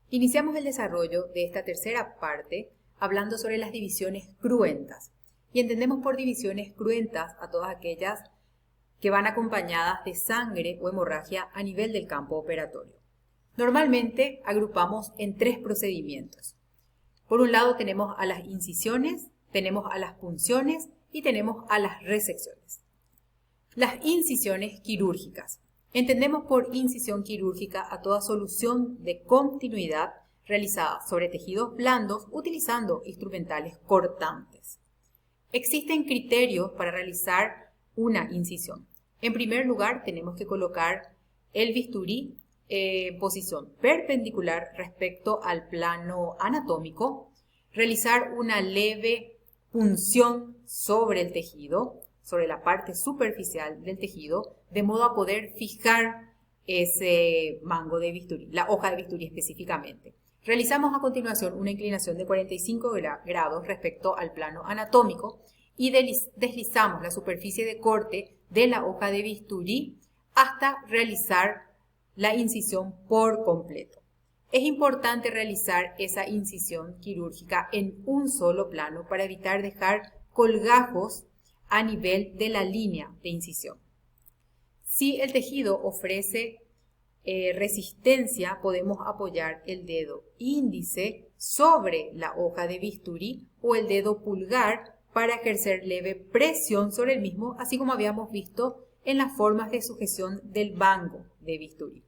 Iniciamos el desarrollo de esta tercera parte hablando sobre las divisiones cruentas. Y entendemos por divisiones cruentas a todas aquellas que van acompañadas de sangre o hemorragia a nivel del campo operatorio. Normalmente agrupamos en tres procedimientos. Por un lado tenemos a las incisiones, tenemos a las punciones y tenemos a las resecciones. Las incisiones quirúrgicas. Entendemos por incisión quirúrgica a toda solución de continuidad realizada sobre tejidos blandos utilizando instrumentales cortantes. Existen criterios para realizar una incisión. En primer lugar, tenemos que colocar el bisturí en posición perpendicular respecto al plano anatómico, realizar una leve punción sobre el tejido, sobre la parte superficial del tejido, de modo a poder fijar ese mango de bisturí, la hoja de bisturí específicamente. Realizamos a continuación una inclinación de 45 grados respecto al plano anatómico y deslizamos la superficie de corte de la hoja de bisturí hasta realizar la incisión por completo. Es importante realizar esa incisión quirúrgica en un solo plano para evitar dejar colgajos a nivel de la línea de incisión. Si el tejido ofrece resistencia, podemos apoyar el dedo índice sobre la hoja de bisturí o el dedo pulgar para ejercer leve presión sobre el mismo, así como habíamos visto en las formas de sujeción del mango de bisturí.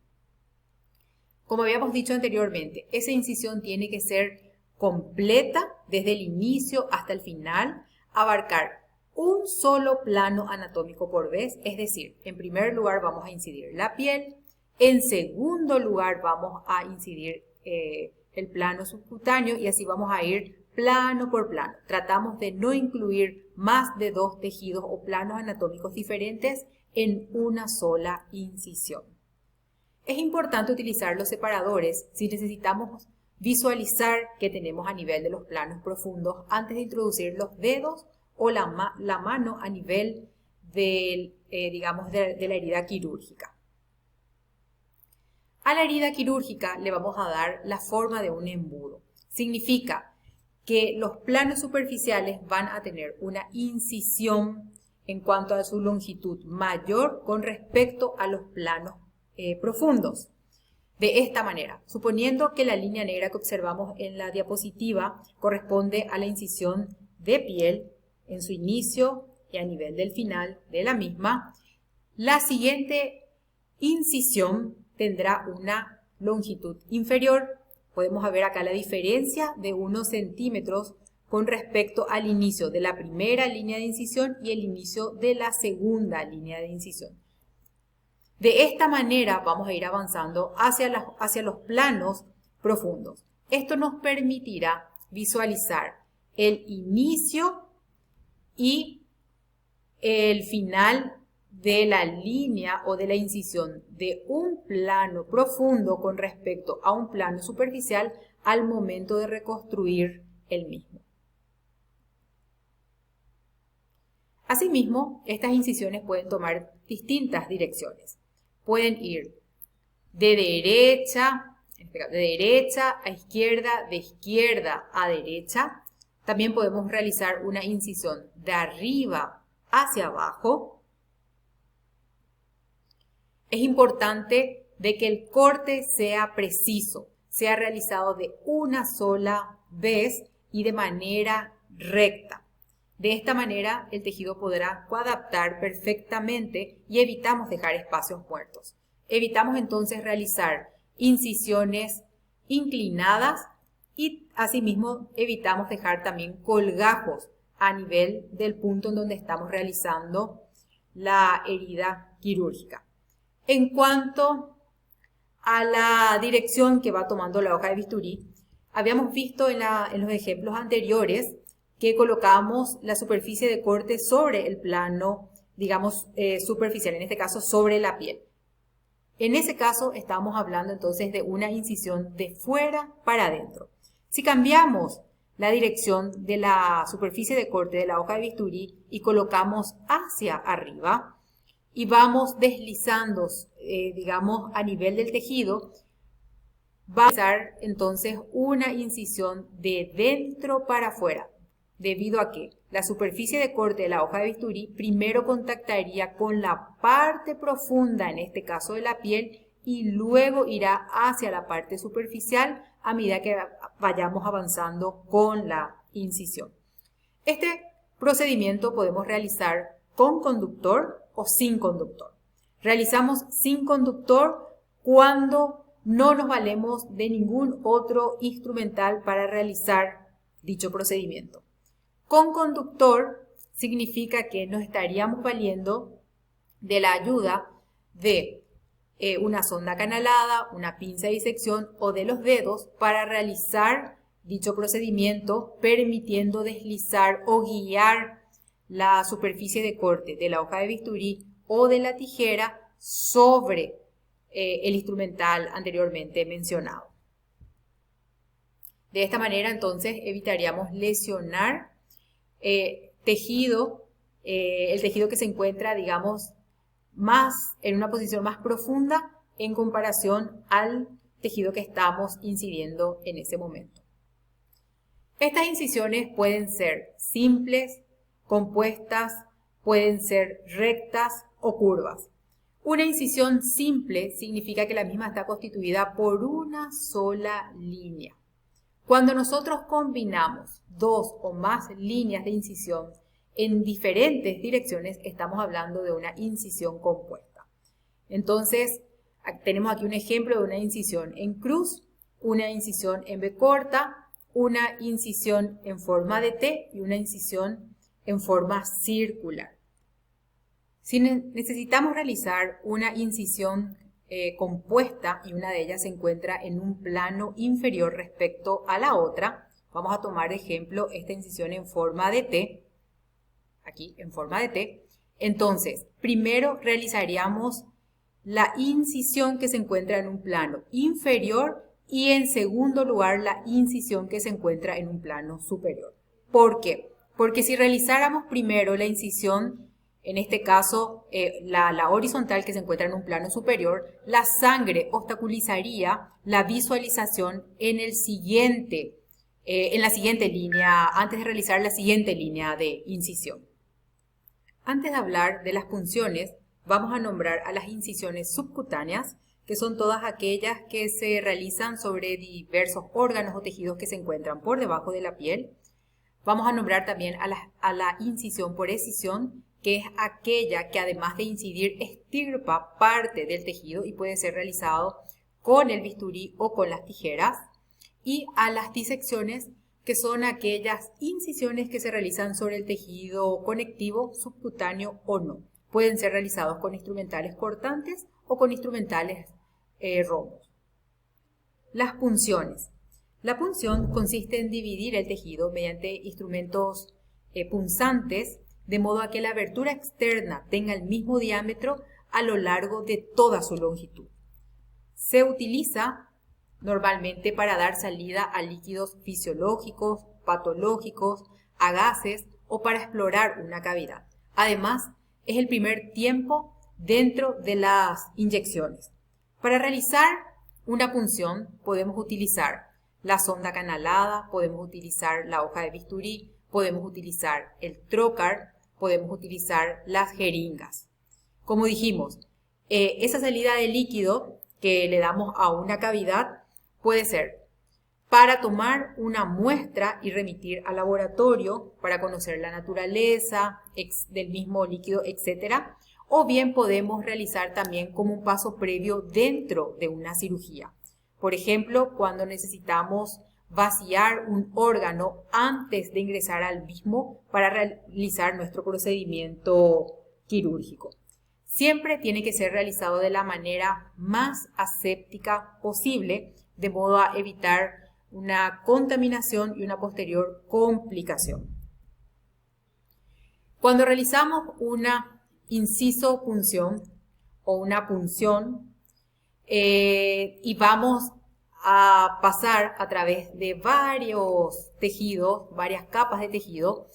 Como habíamos dicho anteriormente, esa incisión tiene que ser completa desde el inicio hasta el final, abarcar un solo plano anatómico por vez, es decir, en primer lugar vamos a incidir la piel, en segundo lugar vamos a incidir el plano subcutáneo y así vamos a ir plano por plano. Tratamos de no incluir más de dos tejidos o planos anatómicos diferentes en una sola incisión. Es importante utilizar los separadores si necesitamos visualizar qué tenemos a nivel de los planos profundos antes de introducir los dedos o la mano a nivel de la herida quirúrgica. A la herida quirúrgica le vamos a dar la forma de un embudo. Significa que los planos superficiales van a tener una incisión en cuanto a su longitud mayor con respecto a los planos profundos. De esta manera, suponiendo que la línea negra que observamos en la diapositiva corresponde a la incisión de piel en su inicio y a nivel del final de la misma, la siguiente incisión tendrá una longitud inferior. Podemos ver acá la diferencia de unos centímetros con respecto al inicio de la primera línea de incisión y el inicio de la segunda línea de incisión. De esta manera vamos a ir avanzando hacia los planos profundos. Esto nos permitirá visualizar el inicio y el final de la línea o de la incisión de un plano profundo con respecto a un plano superficial al momento de reconstruir el mismo. Asimismo, estas incisiones pueden tomar distintas direcciones. Pueden ir de derecha a izquierda, de izquierda a derecha. También podemos realizar una incisión de arriba hacia abajo. Es importante de que el corte sea preciso, sea realizado de una sola vez y de manera recta. De esta manera el tejido podrá coadaptar perfectamente y evitamos dejar espacios muertos. Evitamos entonces realizar incisiones inclinadas y asimismo evitamos dejar también colgajos a nivel del punto en donde estamos realizando la herida quirúrgica. En cuanto a la dirección que va tomando la hoja de bisturí, habíamos visto en los ejemplos anteriores que colocamos la superficie de corte sobre el plano, superficial, en este caso sobre la piel. En ese caso estamos hablando entonces de una incisión de fuera para adentro. Si cambiamos la dirección de la superficie de corte de la hoja de bisturí y colocamos hacia arriba y vamos deslizando, a nivel del tejido, va a realizar entonces una incisión de dentro para afuera, debido a que la superficie de corte de la hoja de bisturí primero contactaría con la parte profunda, en este caso de la piel, y luego irá hacia la parte superficial a medida que vayamos avanzando con la incisión. Este procedimiento podemos realizar con conductor o sin conductor. Realizamos sin conductor cuando no nos valemos de ningún otro instrumental para realizar dicho procedimiento. Con conductor significa que nos estaríamos valiendo de la ayuda de una sonda canalada, una pinza de disección o de los dedos para realizar dicho procedimiento, permitiendo deslizar o guiar la superficie de corte de la hoja de bisturí o de la tijera sobre el instrumental anteriormente mencionado. De esta manera, entonces, evitaríamos lesionar el tejido que se encuentra, digamos, en una posición más profunda en comparación al tejido que estamos incidiendo en ese momento. Estas incisiones pueden ser simples, compuestas, pueden ser rectas o curvas. Una incisión simple significa que la misma está constituida por una sola línea. Cuando nosotros combinamos dos o más líneas de incisión en diferentes direcciones, estamos hablando de una incisión compuesta. Entonces, tenemos aquí un ejemplo de una incisión en cruz, una incisión en B corta, una incisión en forma de T y una incisión en forma circular. Si necesitamos realizar una incisión compuesta y una de ellas se encuentra en un plano inferior respecto a la otra, vamos a tomar de ejemplo esta incisión en forma de T, aquí en forma de T. Entonces, primero realizaríamos la incisión que se encuentra en un plano inferior y en segundo lugar la incisión que se encuentra en un plano superior. ¿Por qué? Porque si realizáramos primero la incisión, en este caso la horizontal que se encuentra en un plano superior, la sangre obstaculizaría la visualización en la siguiente línea, antes de realizar la siguiente línea de incisión. Antes de hablar de las punciones, vamos a nombrar a las incisiones subcutáneas, que son todas aquellas que se realizan sobre diversos órganos o tejidos que se encuentran por debajo de la piel. Vamos a nombrar también a la incisión por escisión, que es aquella que además de incidir extirpa parte del tejido y puede ser realizado con el bisturí o con las tijeras. Y a las disecciones, que son aquellas incisiones que se realizan sobre el tejido conectivo, subcutáneo o no. Pueden ser realizados con instrumentales cortantes o con instrumentales rombos. Las punciones. La punción consiste en dividir el tejido mediante instrumentos punzantes, de modo a que la abertura externa tenga el mismo diámetro a lo largo de toda su longitud. Se utiliza normalmente para dar salida a líquidos fisiológicos, patológicos, a gases o para explorar una cavidad. Además, es el primer tiempo dentro de las inyecciones. Para realizar una punción podemos utilizar la sonda canalada, podemos utilizar la hoja de bisturí, podemos utilizar el trocar, podemos utilizar las jeringas. Como dijimos, esa salida de líquido que le damos a una cavidad puede ser para tomar una muestra y remitir al laboratorio para conocer la naturaleza del mismo líquido, etc. O bien podemos realizar también como un paso previo dentro de una cirugía. Por ejemplo, cuando necesitamos vaciar un órgano antes de ingresar al mismo para realizar nuestro procedimiento quirúrgico. Siempre tiene que ser realizado de la manera más aséptica posible, de modo a evitar una contaminación y una posterior complicación. Cuando realizamos una incisopunción o una punción y vamos a pasar a través de varios tejidos, varias capas de tejido,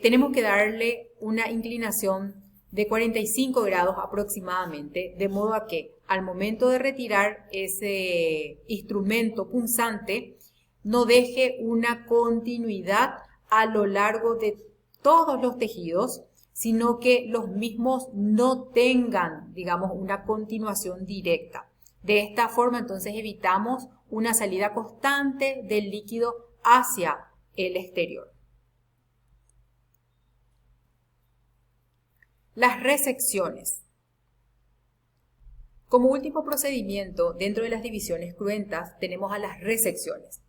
tenemos que darle una inclinación de 45 grados aproximadamente, de modo a que al momento de retirar ese instrumento punzante, no deje una continuidad a lo largo de todos los tejidos, sino que los mismos no tengan, digamos, una continuación directa. De esta forma, entonces, evitamos una salida constante del líquido hacia el exterior. Las resecciones. Como último procedimiento dentro de las divisiones cruentas tenemos a las resecciones.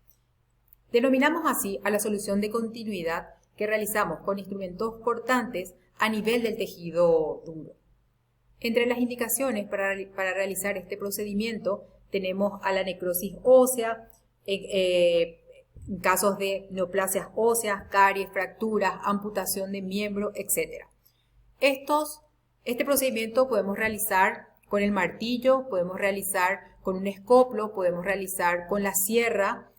Denominamos así a la solución de continuidad que realizamos con instrumentos cortantes a nivel del tejido duro. Entre las indicaciones para realizar este procedimiento tenemos a la necrosis ósea, en casos de neoplasias óseas, caries, fracturas, amputación de miembro, etc. Este procedimiento podemos realizar con el martillo, podemos realizar con un escoplo, podemos realizar con la sierra,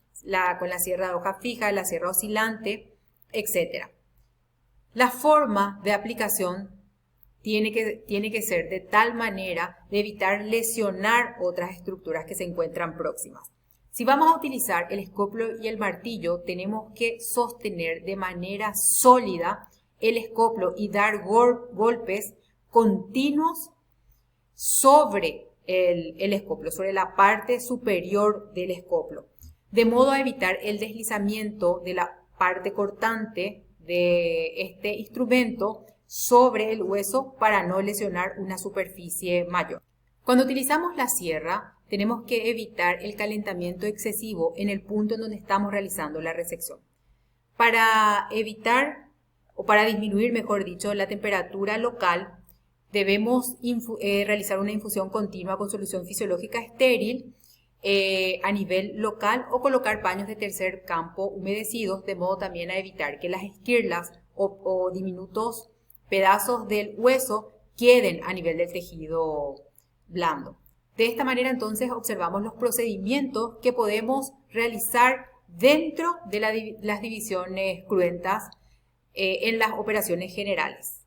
con la sierra de hoja fija, la sierra oscilante, etc. La forma de aplicación tiene que ser de tal manera de evitar lesionar otras estructuras que se encuentran próximas. Si vamos a utilizar el escoplo y el martillo, tenemos que sostener de manera sólida el escoplo y dar golpes continuos sobre el escoplo, sobre la parte superior del escoplo, de modo a evitar el deslizamiento de la parte cortante de este instrumento sobre el hueso para no lesionar una superficie mayor. Cuando utilizamos la sierra, tenemos que evitar el calentamiento excesivo en el punto en donde estamos realizando la resección. Para evitar o para disminuir, mejor dicho, la temperatura local, debemos realizar una infusión continua con solución fisiológica estéril a nivel local o colocar paños de tercer campo humedecidos, de modo también a evitar que las esquirlas o diminutos pedazos del hueso queden a nivel del tejido blando. De esta manera entonces observamos los procedimientos que podemos realizar dentro de las divisiones cruentas en las operaciones generales.